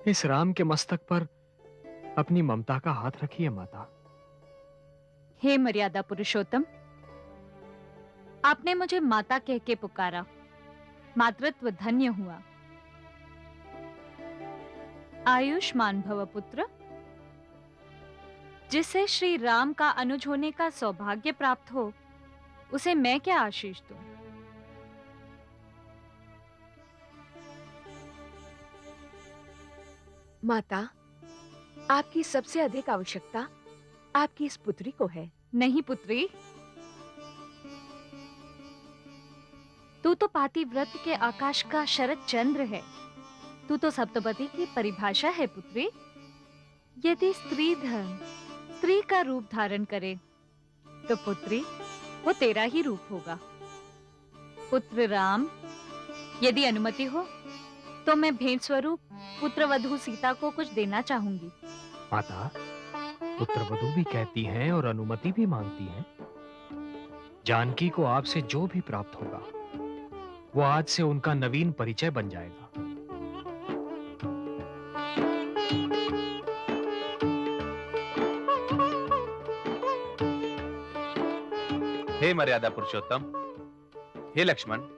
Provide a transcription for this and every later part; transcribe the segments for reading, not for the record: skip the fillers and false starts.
इस राम के मस्तक पर अपनी ममता का हाथ रखिए माता। हे मर्यादा पुरुषोत्तम, आपने मुझे माता कह के पुकारा, मातृत्व धन्य हुआ। आयुष्मान भव पुत्र। जिसे श्री राम का अनुज होने का सौभाग्य प्राप्त हो, उसे मैं क्या आशीष दूं? माता, आपकी सबसे अधिक आवश्यकता आपकी इस पुत्री को है। नहीं पुत्री, तू तो पातिव्रत के आकाश का शरद चंद्र है। तू तो सप्तपदी की परिभाषा है पुत्री। यदि स्त्री धर्म स्त्री का रूप धारण करे, तो पुत्री वो तेरा ही रूप होगा। पुत्र राम, यदि अनुमति हो तो मैं भेंट स्वरूप पुत्रवधू सीता को कुछ देना चाहूंगी। माता, पुत्रवधू भी कहती हैं और अनुमति भी मांगती हैं। जानकी को आपसे जो भी प्राप्त होगा, वो आज से उनका नवीन परिचय बन जाएगा। हे मर्यादा पुरुषोत्तम, हे लक्ष्मण,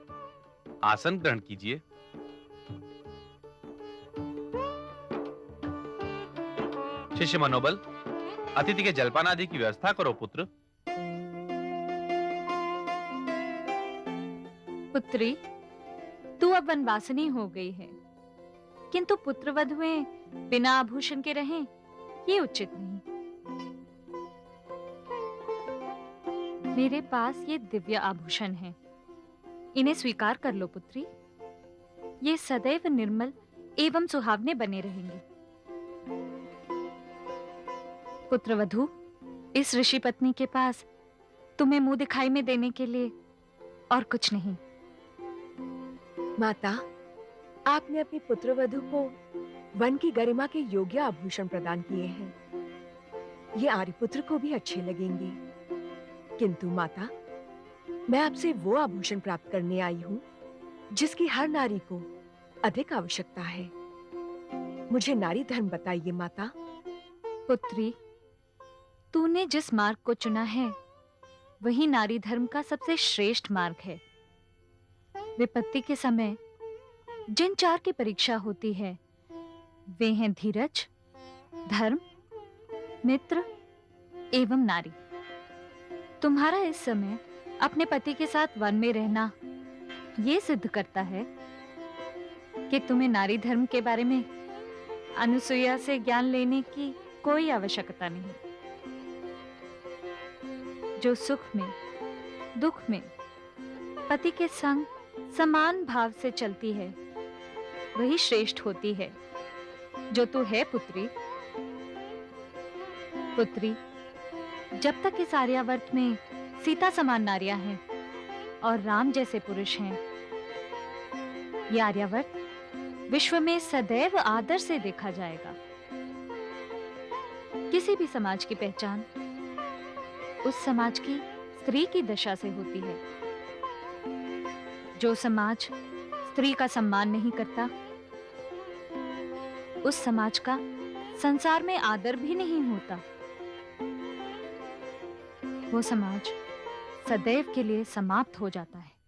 आसन ग्रहण कीजिए। शिष्य मनोबल, अतिथि के जलपान आदि की व्यवस्था करो पुत्र। पुत्री, तू अब वनवासिनी हो गई है, किंतु पुत्रवधुएं बिना आभूषण के रहें, ये उचित नहीं। मेरे पास ये दिव्य आभूषण हैं, इन्हें स्वीकार कर लो पुत्री। ये सदैव निर्मल एवं सुहावने बने रहेंगे। पुत्रवधू, इस ऋषि पत्नी के पास तुम्हें मुंह दिखाई में देने के लिए और कुछ नहीं। माता, आपने अपनी पुत्रवधू को वन की गरिमा के योग्य आभूषण प्रदान किए हैं। ये आर्यपुत्र को भी अच्छे लगेंगे। किंतु माता, मैं आपसे वो आभूषण प्राप्त करने आई हूँ जिसकी हर नारी को अधिक आवश्यकता है। मुझे नारी धर्म बताइए माता। पुत्री, तूने जिस मार्ग को चुना है, वही नारी धर्म का सबसे श्रेष्ठ मार्ग है। विपत्ति के समय जिन चार की परीक्षा होती है, वे हैं धीरज, धर्म, मित्र एवं नारी। तुम्हारा इस समय अपने पति के साथ वन में रहना ये सिद्ध करता है कि तुम्हें नारी धर्म के बारे में अनुसुईया से ज्ञान लेने की कोई आवश्यकता नहीं। जो सुख में, दुख में पति के संग समान भाव से चलती है, वही श्रेष्ठ होती है, जो तू है पुत्री। पुत्री, जब तक इस आर्यावर्त में सीता समान नारियां हैं और राम जैसे पुरुष हैं, ये आर्यावर्त विश्व में सदैव आदर से देखा जाएगा। किसी भी समाज की पहचान उस समाज की स्त्री की दशा से होती है। जो समाज स्त्री का सम्मान नहीं करता, उस समाज का संसार में आदर भी नहीं होता। वो समाज सदैव के लिए समाप्त हो जाता है।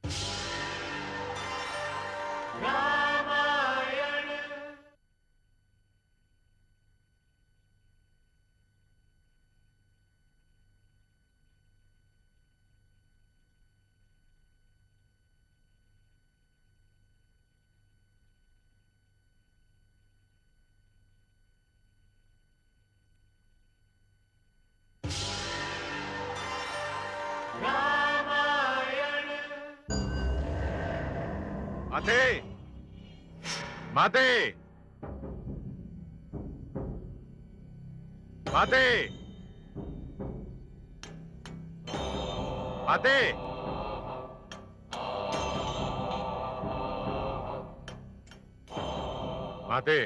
माते, माते, माते, माते, माते,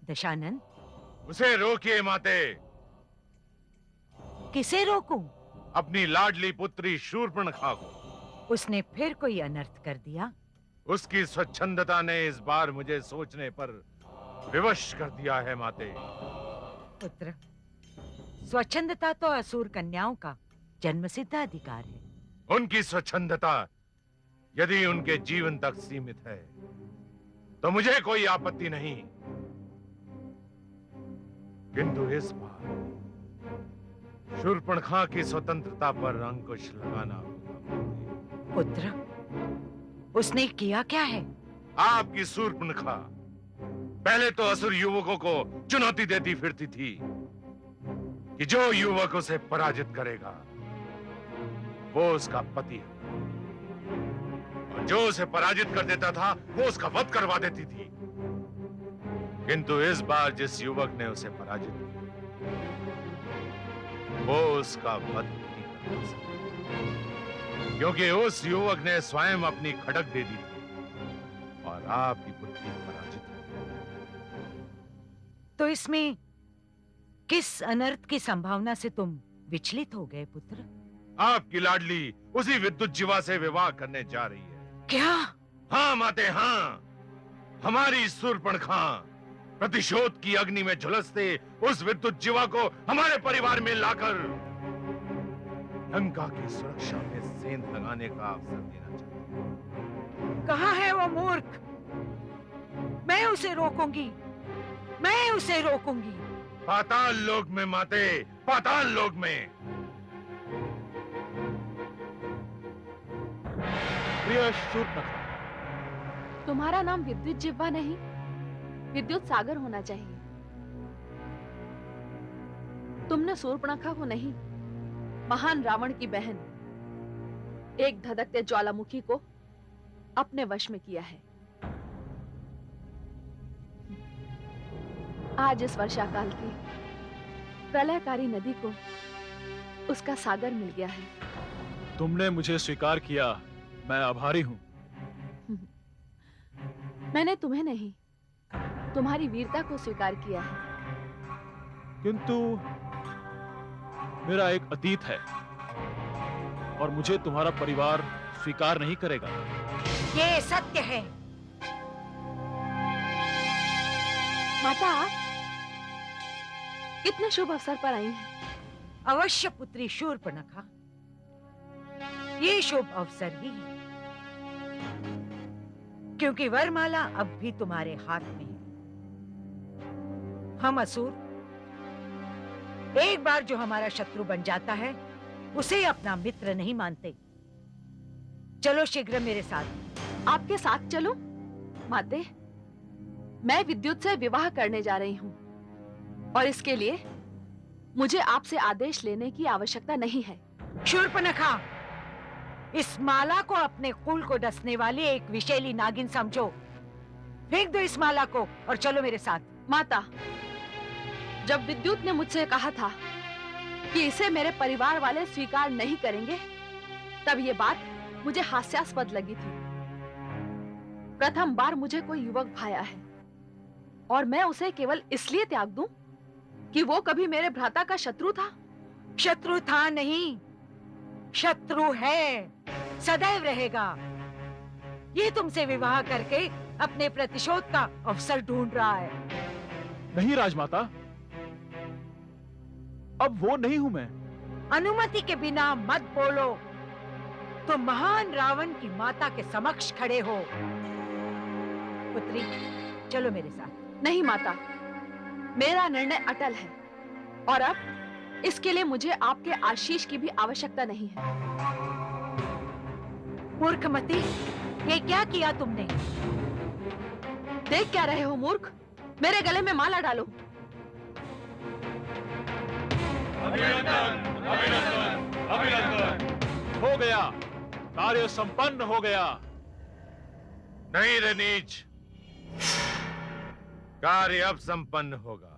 दशानन, उसे रोकिए माते। किसे रोकूं? अपनी लाडली पुत्री शूर्पणखा को। उसने फिर कोई अनर्थ कर दिया? उसकी स्वच्छंदता ने इस बार मुझे सोचने पर विवश कर दिया है माते। पुत्र, स्वच्छंदता तो असुर कन्याओं का जन्मसिद्ध अधिकार है। उनकी स्वच्छंदता यदि उनके जीवन तक सीमित है तो मुझे कोई आपत्ति नहीं, किंतु इस बार शूर्पणखा की स्वतंत्रता पर अंकुश लगाना होगा। पुत्र, उसने किया क्या है? आपकी शूर्पणखा पहले तो असुर युवकों को चुनौती देती फिरती थी कि जो युवक उसे पराजित करेगा वो उसका पति है, और जो उसे पराजित कर देता था वो उसका वध करवा देती थी। किंतु इस बार जिस युवक ने उसे पराजित किया वो उसका वध नहीं कर सकता, क्योंकि उस युवक ने स्वयं अपनी खड़क दे दी थी और आपकी पुत्री पराजित हुई। तो इसमें किस अनर्थ की संभावना से तुम विचलित हो गए पुत्र? आपकी लाडली उसी विद्युत जीवा से विवाह करने जा रही है। क्या? हाँ माते हाँ, हमारी शूर्पणखा प्रतिशोध की अग्नि में झुलसते उस विद्युत जीवा को हमारे परिवार में लाकर लंका की सुरक्षा में सेंध लगाने का अवसर देना चाहती है। कहाँ है वो मूर्ख? मैं उसे रोकूंगी, मैं उसे रोकूंगी। पाताल लोक में माते, पाताल लोक में। प्रिय शूर्पणखा, तुम्हारा नाम विद्युत जिह्वा नहीं, विद्युत सागर होना चाहिए। तुमने शूर्पणखा को नहीं, महान रावण की बहन, एक धधकते ज्वालामुखी को अपने वश में किया है। आज इस वर्षा काल की प्रलयकारी नदी को उसका सागर मिल गया है। तुमने मुझे स्वीकार किया, मैं आभारी हूँ। मैंने तुम्हें नहीं, तुम्हारी वीरता को स्वीकार किया है। किंतु मेरा एक अतीत है और मुझे तुम्हारा परिवार स्वीकार नहीं करेगा। ये सत्य है। माता, आप इतने शुभ अवसर पर आई हैं। अवश्य पुत्री शूर्पणखा, ये शुभ अवसर ही है, क्योंकि वरमाला अब भी तुम्हारे हाथ में है। हम असुर एक बार जो हमारा शत्रु बन जाता है उसे अपना मित्र नहीं मानते। चलो शीघ्र मेरे साथ। आपके साथ चलूं? माते, मैं विद्युत से विवाह करने जा रही हूं और इसके लिए मुझे आपसे आदेश लेने की आवश्यकता नहीं है। शूर्पणखा, इस माला को अपने कुल को डसने वाली एक विषैली नागिन समझो। फेंक दो इस माला को और चलो मेरे साथ। माता, जब विद्युत ने मुझसे कहा था कि इसे मेरे परिवार वाले स्वीकार नहीं करेंगे, तब ये बात मुझे हास्यास्पद लगी थी। प्रथम बार मुझे कोई युवक भाया है और मैं उसे केवल इसलिए त्याग दूं कि वो कभी मेरे भ्राता का शत्रु था। शत्रु था नहीं, शत्रु है, सदैव रहेगा। ये तुमसे विवाह करके अपने प्रतिशोध का अवसर ढूंढ रहा है। नहीं राजमाता, अब वो नहीं हूं मैं। अनुमति के बिना मत बोलो, तो महान रावण की माता के समक्ष खड़े हो। पुत्री, चलो मेरे साथ। नहीं माता, मेरा निर्णय अटल है और अब इसके लिए मुझे आपके आशीष की भी आवश्यकता नहीं है। मूर्खमती, ये क्या किया तुमने? देख क्या रहे हो मूर्ख? मेरे गले में माला डालो। अभिनंदन, अभिनंदन, अभिनंदन। हो गया, कार्य संपन्न हो गया। नहीं रे नीच, कार्य अब संपन्न होगा।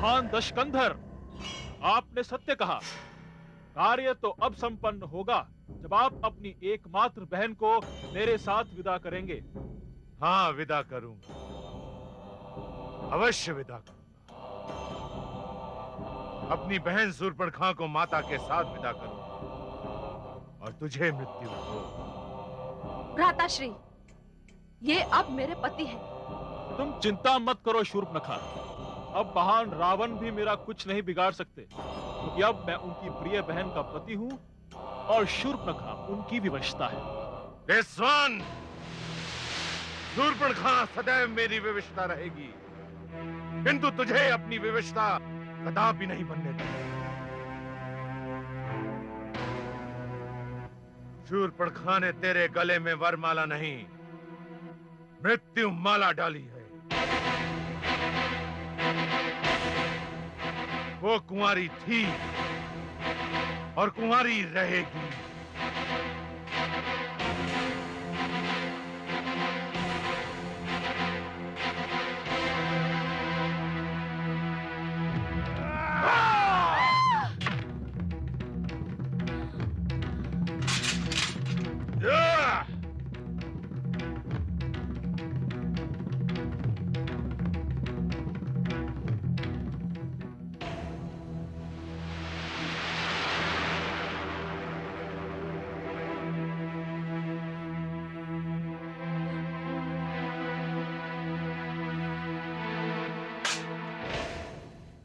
महान दशकंधर, आपने सत्य कहा। कार्य तो अब संपन्न होगा जब आप अपनी एकमात्र बहन को मेरे साथ विदा करेंगे। हाँ, विदा करूंगा, अवश्य विदा करूंगा। अपनी बहन शूर्पणखा को माता के साथ विदा करूंगा और तुझे मृत्यु हो। भ्राताश्री, ये अब मेरे पति हैं। तुम चिंता मत करो शूर्पणखा, अब महान रावण भी मेरा कुछ नहीं बिगाड़ सकते, क्योंकि अब मैं उनकी प्रिय बहन का पति हूँ और शूर्पणखा उनकी विवशता है। बेस्वान, शूर्पणखा सदैव मेरी विवशता रहेगी, किंतु तुझे अपनी विवशता कदापि नहीं बनने दूंगा। शूर्पणखा ने तेरे गले में वरमाला नहीं, मृत्यु माला डाली है। वो कुंवारी थी और कुंवारी रहेगी।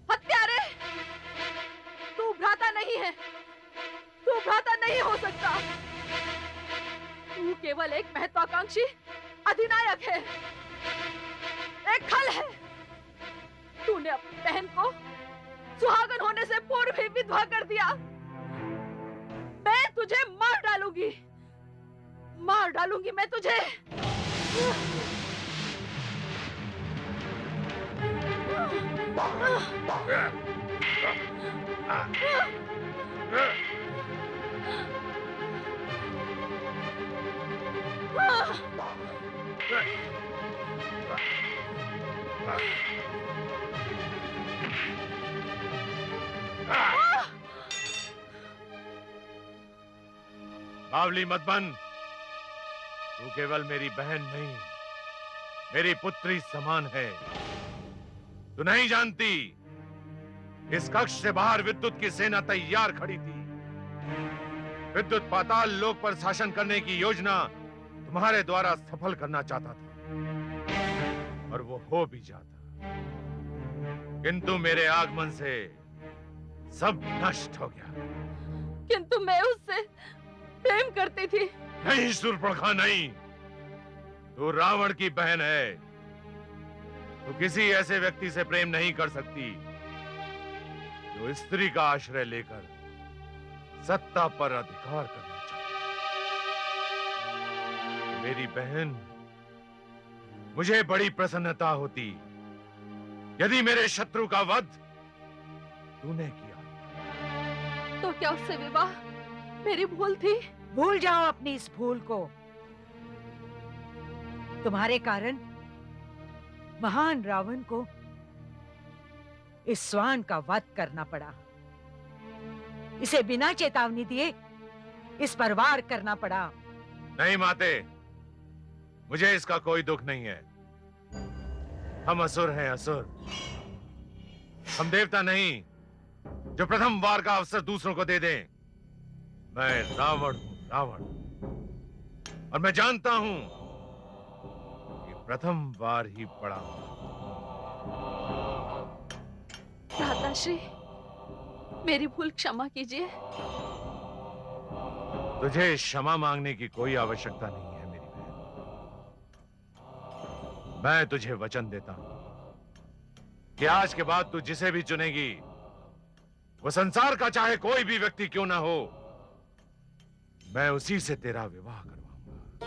हत्यारे, तू भ्राता नहीं है, तू भ्राता नहीं हो सकता। तू केवल एक महत्वाकांक्षी अधिनायक है, एक खल है। तूने अपनी बहन को सुहागन होने से पूर्व ही विधवा कर दिया। मैं तुझे मार डालूंगी मैं तुझे। बावली मत बन, तू केवल मेरी बहन नहीं, मेरी पुत्री समान है। तू नहीं जानती, इस कक्ष से बाहर विद्युत की सेना तैयार खड़ी थी। विद्युत पाताल लोक पर शासन करने की योजना तुम्हारे द्वारा सफल करना चाहता था और वो हो भी जाता, किंतु मेरे आगमन से सब नष्ट हो गया। किंतु मैं उससे प्रेम करती थी। नहीं शूर्पणखा, नहीं, तू रावण की बहन है। तू किसी ऐसे व्यक्ति से प्रेम नहीं कर सकती जो स्त्री का आश्रय लेकर सत्ता पर अधिकार करना चाहती। मेरी बहन, मुझे बड़ी प्रसन्नता होती यदि मेरे शत्रु का वध तूने किया। तो क्या उससे विवाह मेरी भूल थी? भूल जाओ अपनी इस भूल को। तुम्हारे कारण महान रावण को इस स्वान का वध करना पड़ा। इसे बिना चेतावनी दिए इस पर वार करना पड़ा। नहीं माते, मुझे इसका कोई दुख नहीं है। हम असुर हैं, असुर। हम देवता नहीं जो प्रथम वार का अवसर दूसरों को दे दें। मैं रावण हूं, रावण, और मैं जानता हूं कि प्रथम वार ही पड़ा। भ्राताश्री, मेरी भूल क्षमा कीजिए। तुझे क्षमा मांगने की कोई आवश्यकता नहीं है मेरी बहन। मैं तुझे वचन देता हूं कि आज के बाद तू जिसे भी चुनेगी, वो संसार का चाहे कोई भी व्यक्ति क्यों ना हो, मैं उसी से तेरा विवाह करवाऊंगा।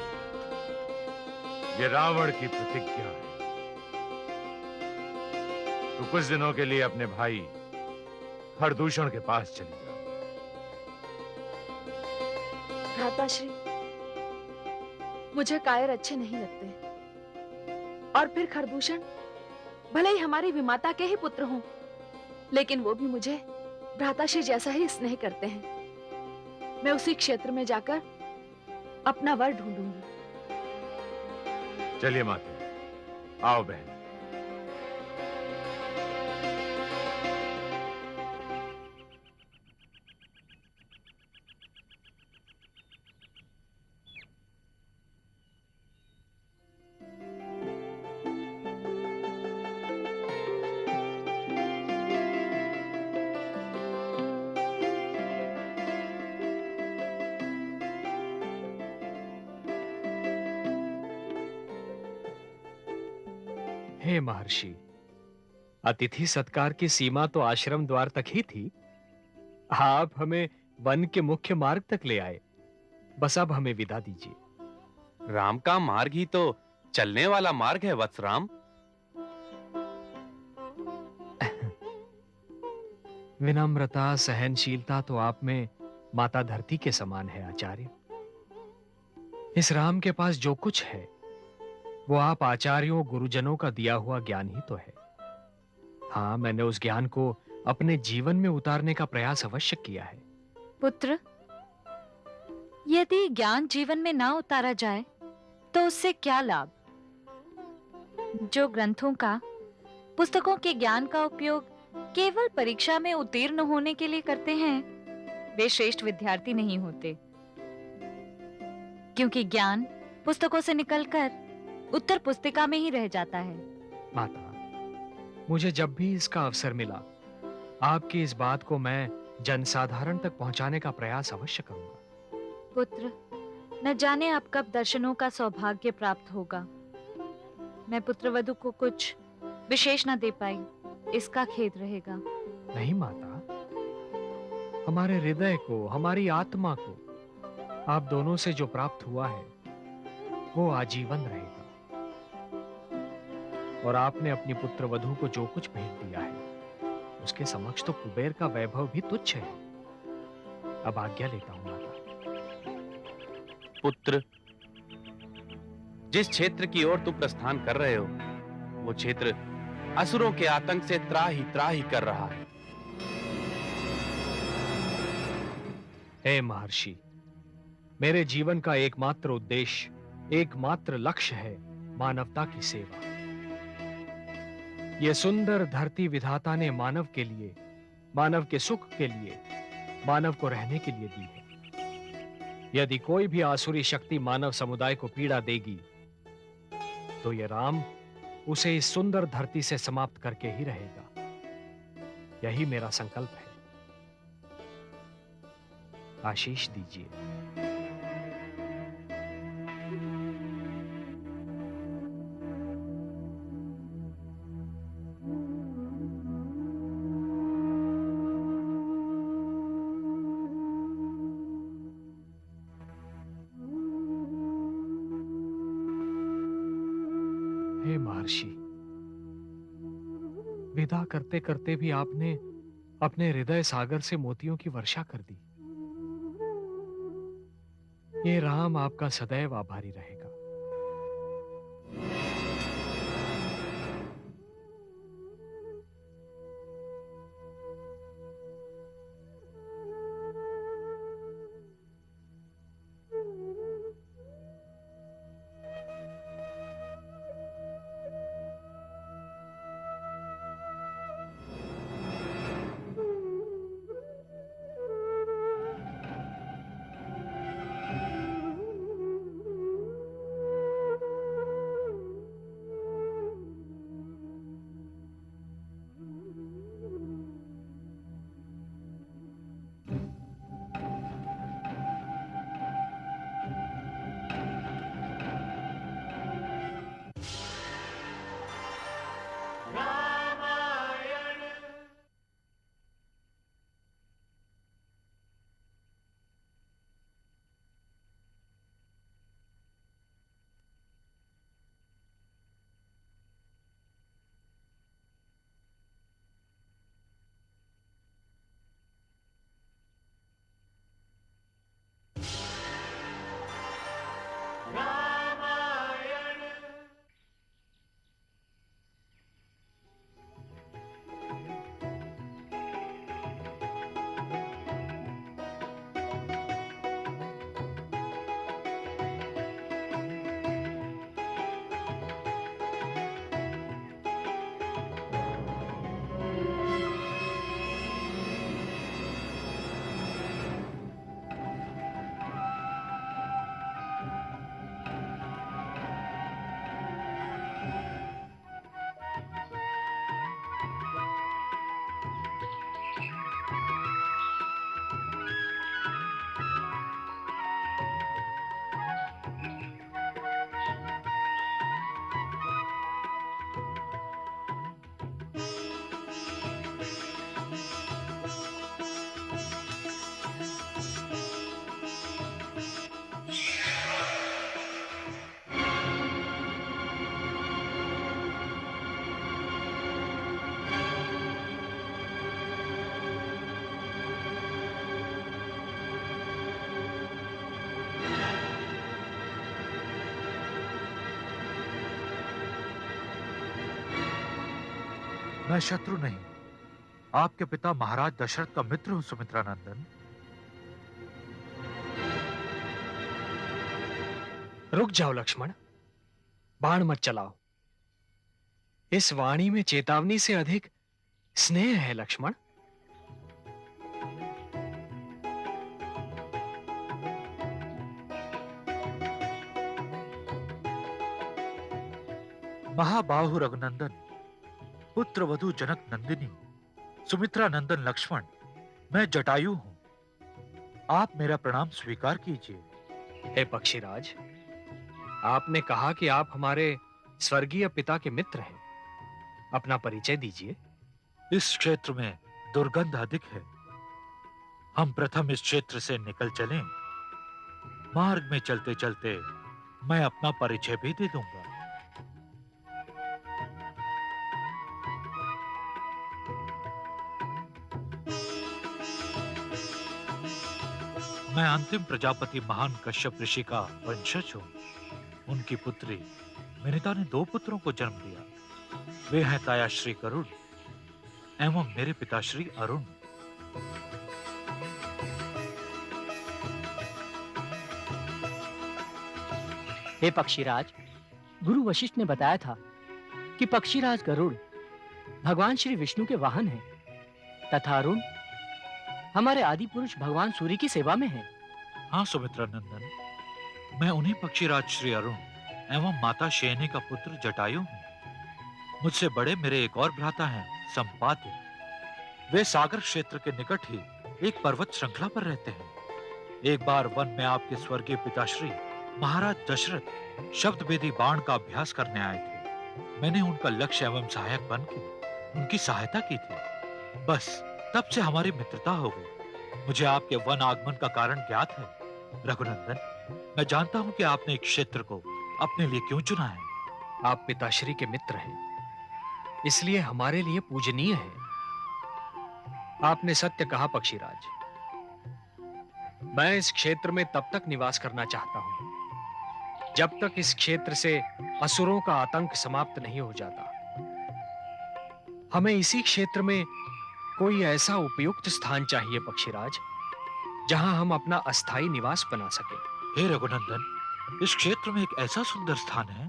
ये रावण की प्रतिज्ञा है। तू कुछ दिनों के लिए अपने भाई खरदूषण के पास चली जा। भ्राताश्री, मुझे कायर अच्छे नहीं लगते, और फिर खरदूषण भले ही हमारी विमाता के ही पुत्र हों, लेकिन वो भी मुझे भ्राताश्री जैसा ही स्नेह करते हैं। मैं उसी क्षेत्र में जाकर अपना वर ढूंढूंगी। चलिए माते, आओ बहन। हे महर्षि, अतिथि सत्कार की सीमा तो आश्रम द्वार तक ही थी। आप हमें वन के मुख्य मार्ग तक ले आए। बस अब हमें विदा दीजिए। राम का मार्ग ही तो चलने वाला मार्ग है वत्स राम। विनम्रता, सहनशीलता तो आप में माता धरती के समान है आचार्य। इस राम के पास जो कुछ है वो आप आचार्यों गुरुजनों का दिया हुआ ज्ञान ही तो है। हाँ, मैंने उस ज्ञान को अपने जीवन में उतारने का प्रयास अवश्य किया है। पुत्र, यदि ज्ञान जीवन में ना उतारा जाए तो उससे क्या लाभ? जो ग्रंथों का, पुस्तकों के ज्ञान का उपयोग केवल परीक्षा में उत्तीर्ण होने के लिए करते हैं, वे श्रेष्ठ विद्यार्थी नहीं होते। क्योंकि ज्ञान पुस्तकों से निकलकर उत्तर पुस्तिका में ही रह जाता है। माता, मुझे जब भी इसका अवसर मिला आपकी इस बात को मैं जनसाधारण तक पहुंचाने का प्रयास अवश्य करूंगा। पुत्र, न जाने आप कब दर्शनों का सौभाग्य प्राप्त होगा। मैं पुत्रवधू को कुछ विशेष न दे पाई, इसका खेद रहेगा। नहीं माता, हमारे हृदय को, हमारी आत्मा को आप दोनों से जो प्राप्त हुआ है वो आजीवन रहेगा। और आपने अपनी पुत्रवधू को जो कुछ भेंट दिया है उसके समक्ष तो कुबेर का वैभव भी तुच्छ है। अब आज्ञा लेता हूं माता। पुत्र, जिस क्षेत्र की ओर तुम प्रस्थान कर रहे हो वो क्षेत्र असुरों के आतंक से त्राही कर रहा है। हे महर्षि, मेरे जीवन का एकमात्र उद्देश्य, एकमात्र लक्ष्य है मानवता की सेवा। यह सुंदर धरती विधाता ने मानव के लिए, मानव के सुख के लिए, मानव को रहने के लिए दी है। यदि कोई भी आसुरी शक्ति मानव समुदाय को पीड़ा देगी तो यह राम उसे इस सुंदर धरती से समाप्त करके ही रहेगा। यही मेरा संकल्प है। आशीष दीजिए। हे महर्षि, विदा करते करते भी आपने अपने हृदय सागर से मोतियों की वर्षा कर दी। ये राम आपका सदैव आभारी रहेगा। मैं शत्रु नहीं, आपके पिता महाराज दशरथ का मित्र हूं सुमित्रा नंदन। रुक जाओ लक्ष्मण, बाण मत चलाओ। इस वाणी में चेतावनी से अधिक स्नेह है लक्ष्मण। महाबाहु रघुनंदन, पुत्र वधु जनक नंदिनी, सुमित्रा नंदन लक्ष्मण, मैं जटायु हूं। आप मेरा प्रणाम स्वीकार कीजिए। हे पक्षीराज, आपने कहा कि आप हमारे स्वर्गीय पिता के मित्र हैं। अपना परिचय दीजिए। इस क्षेत्र में दुर्गंध अधिक है, हम प्रथम इस क्षेत्र से निकल चलें। मार्ग में चलते चलते मैं अपना परिचय भी दे दूंगा। मैं अंतिम प्रजापति महान कश्यप ऋषि का वंशज हूं। उनकी पुत्री विनिता ने 2 पुत्रों को जन्म दिया। वे हैं ताया श्री करुण एवं मेरे पिता श्री अरुण। हे पक्षीराज, गुरु वशिष्ठ ने बताया था कि पक्षीराज गरुड़ भगवान श्री विष्णु के वाहन हैं तथा अरुण हमारे आदि पुरुष भगवान सूर्य की सेवा में हैं। हाँ सुमित्रा नंदन, मैं उन्हीं पक्षीराज श्री अरुण एवं माता शयनी का पुत्र जटायु हूँ। मुझसे बड़े मेरे एक और भ्राता हैं संपाति। वे सागर क्षेत्र के निकट ही एक पर्वत श्रृंखला पर रहते हैं। एक बार वन में आपके स्वर्गीय पिताश्री महाराज दशरथ शब्द वेदी बाण का अभ्यास करने आए थे। मैंने उनका लक्ष्य एवं सहायक बनकर उनकी सहायता की थी। बस तब से हमारी मित्रता हो गई। मुझे आपके वन आगमन का कारण ज्ञात है रघुनंदन। मैं जानता हूं कि आपने एक क्षेत्र को अपने लिए क्यों चुना है। आप पिताश्री के मित्र हैं, इसलिए हमारे लिए पूजनीय है। आपने सत्य कहा पक्षीराज। मैं इस क्षेत्र में तब तक निवास करना चाहता हूं जब तक इस क्षेत्र से असुरों का आतंक समाप्त नहीं हो जाता। हमें इसी क्षेत्र में कोई ऐसा उपयुक्त स्थान चाहिए पक्षीराज, जहां हम अपना अस्थायी निवास बना सके। हे रघुनंदन, इस क्षेत्र में एक ऐसा सुंदर स्थान है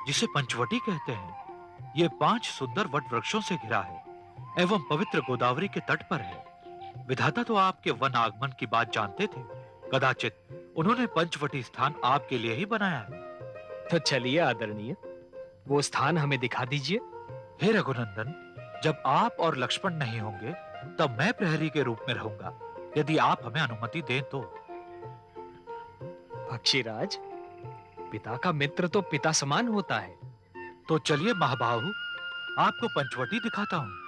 जिसे पंचवटी कहते हैं। ये 5 सुंदर वट वृक्षों से घिरा है एवं पवित्र गोदावरी के तट पर है। विधाता तो आपके वन आगमन की बात जानते थे। कदाचित उन्होंने पंचवटी स्थान आपके लिए ही बनाया है। तो चलिए आदरणीय, वो स्थान हमें दिखा दीजिए। हे रघुनंदन, जब आप और लक्ष्मण नहीं होंगे तब मैं प्रहरी के रूप में रहूंगा, यदि आप हमें अनुमति दें तो। पक्षीराज, पिता का मित्र तो पिता समान होता है। तो चलिए महाबाहु, आपको पंचवटी दिखाता हूं।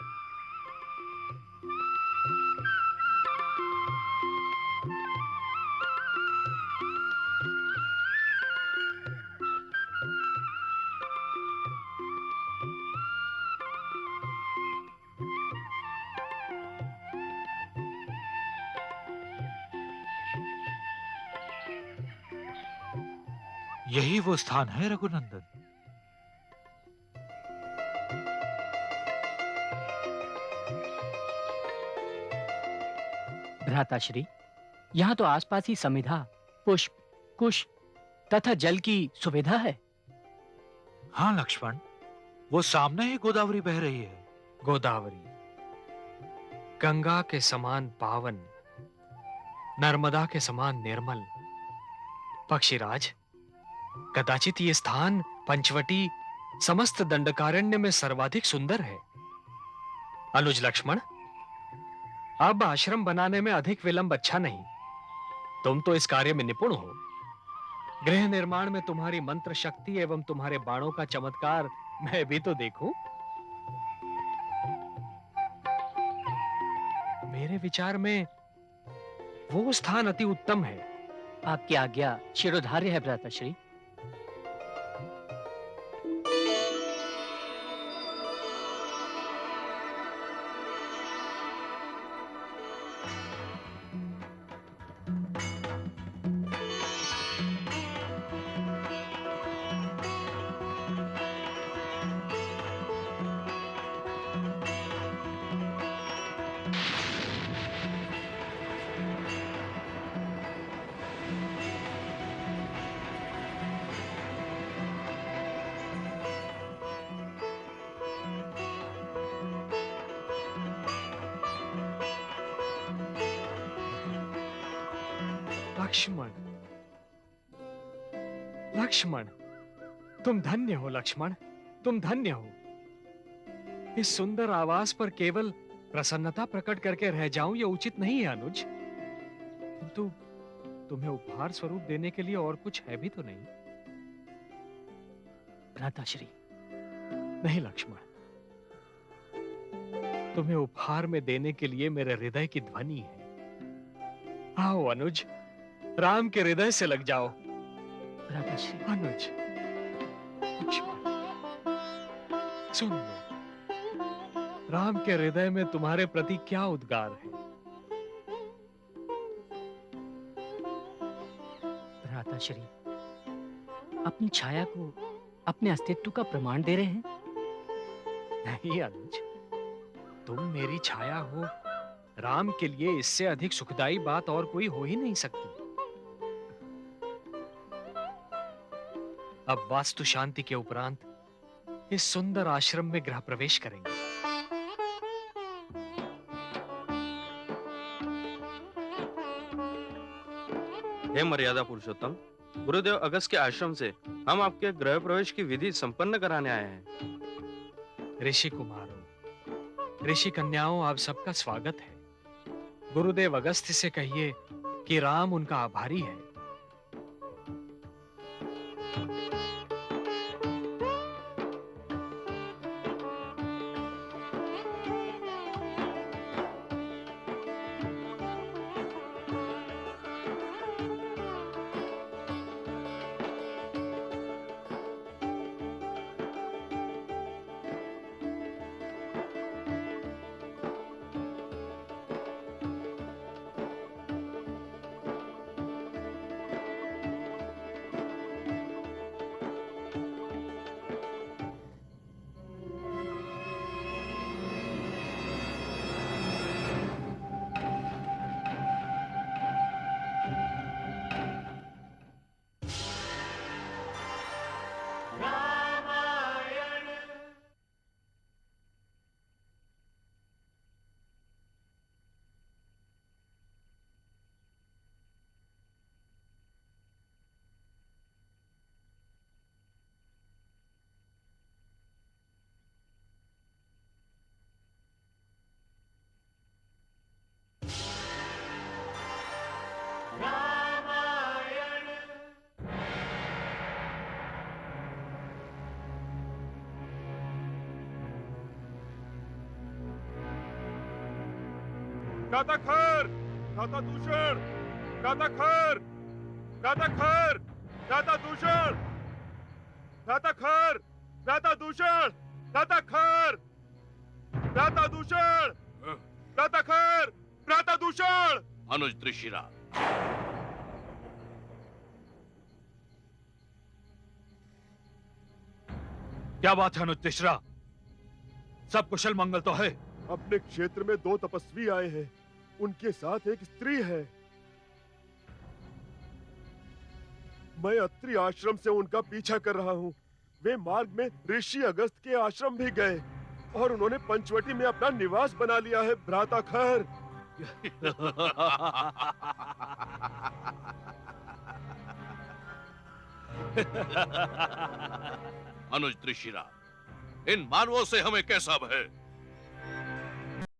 यही वो स्थान है रघुनंदन। भ्राताश्री, यहाँ तो आसपास ही समिधा, पुष्प, कुश तथा जल की सुविधा है। हाँ लक्ष्मण, वो सामने ही गोदावरी बह रही है। गोदावरी गंगा के समान पावन, नर्मदा के समान निर्मल। पक्षीराज, कदाचित ये स्थान पंचवटी समस्त दंडकारण्य में सर्वाधिक सुंदर है। अनुज लक्ष्मण, अब आश्रम बनाने में अधिक विलंब अच्छा नहीं। तुम तो इस कार्य में निपुण हो। गृह निर्माण में तुम्हारी मंत्र शक्ति एवं तुम्हारे बाणों का चमत्कार मैं भी तो देखूं। मेरे विचार में वो स्थान अति उत्तम है। आपकी आज्ञा शिरोधार्य है भ्राताश्री। लक्ष्मण, लक्ष्मण, तुम धन्य हो लक्ष्मण, तुम धन्य हो। इस सुंदर आवास पर केवल प्रसन्नता प्रकट करके रह जाऊं ये उचित नहीं है अनुज, किंतु तुम्हें उपहार स्वरूप देने के लिए और कुछ है भी तो नहीं। भ्राताश्री, नहीं लक्ष्मण, तुम्हें उपहार में देने के लिए मेरे हृदय की ध्वनि है। आओ अनुज, राम के हृदय से लग जाओ। भ्राताश्री, अनुज, लक्ष्मण, सुन लो, राम के हृदय में तुम्हारे प्रति क्या उद्गार है। भ्राताश्री, अपनी छाया को अपने अस्तित्व का प्रमाण दे रहे हैं। नहीं अनुज, तुम मेरी छाया हो, राम के लिए इससे अधिक सुखदाई बात और कोई हो ही नहीं सकती। अब वास्तु शांति के उपरांत इस सुंदर आश्रम में गृह प्रवेश करेंगे। हे मर्यादा पुरुषोत्तम, गुरुदेव अगस्त के आश्रम से हम आपके गृह प्रवेश की विधि संपन्न कराने आए हैं। ऋषि कुमारों, ऋषि कन्याओं, आप सबका स्वागत है। गुरुदेव अगस्त्य से कहिए कि राम उनका आभारी है। दादा खैर, दादा दूषण, दादा खैर, दादा खैर, दादा दूषण, दादा खैर, दादा दूषण, दादा खैर, दादा दूषण, दादा खैर, दादा दूषण। अनुज त्रिशिरा, क्या बात है अनुज त्रिशिरा? सब कुशल मंगल तो है? अपने क्षेत्र में 2 तपस्वी आए हैं, उनके साथ एक स्त्री है। मैं अत्रि आश्रम से उनका पीछा कर रहा हूँ। वे मार्ग में ऋषि अगस्त के आश्रम भी गए और उन्होंने पंचवटी में अपना निवास बना लिया है। भ्राता खैर। अनुज त्रिशिरा, इन मानवों से हमें कैसा भय?